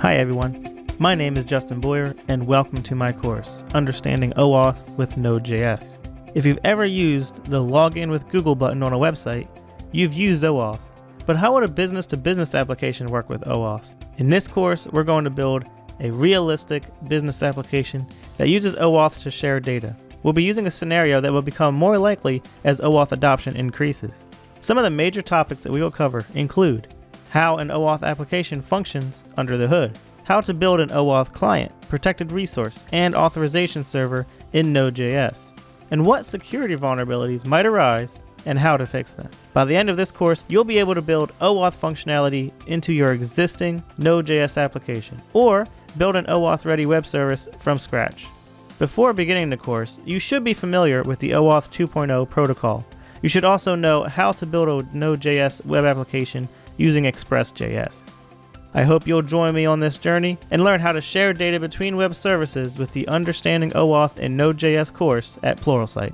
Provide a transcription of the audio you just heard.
Hi everyone, my name is Justin Boyer and welcome to my course, Understanding OAuth with Node.js. If you've ever used the Login with Google button on a website, you've used OAuth. But how would a business-to-business application work with OAuth? In this course, we're going to build a realistic business application that uses OAuth to share data. We'll be using a scenario that will become more likely as OAuth adoption increases. Some of the major topics that we will cover include how an OAuth application functions under the hood, how to build an OAuth client, protected resource, and authorization server in Node.js, and what security vulnerabilities might arise and how to fix them. By the end of this course, you'll be able to build OAuth functionality into your existing Node.js application, or build an OAuth-ready web service from scratch. Before beginning the course, you should be familiar with the OAuth 2.0 protocol. You should also know how to build a Node.js web application using Express.js. I hope you'll join me on this journey and learn how to share data between web services with the Understanding OAuth and Node.js course at Pluralsight.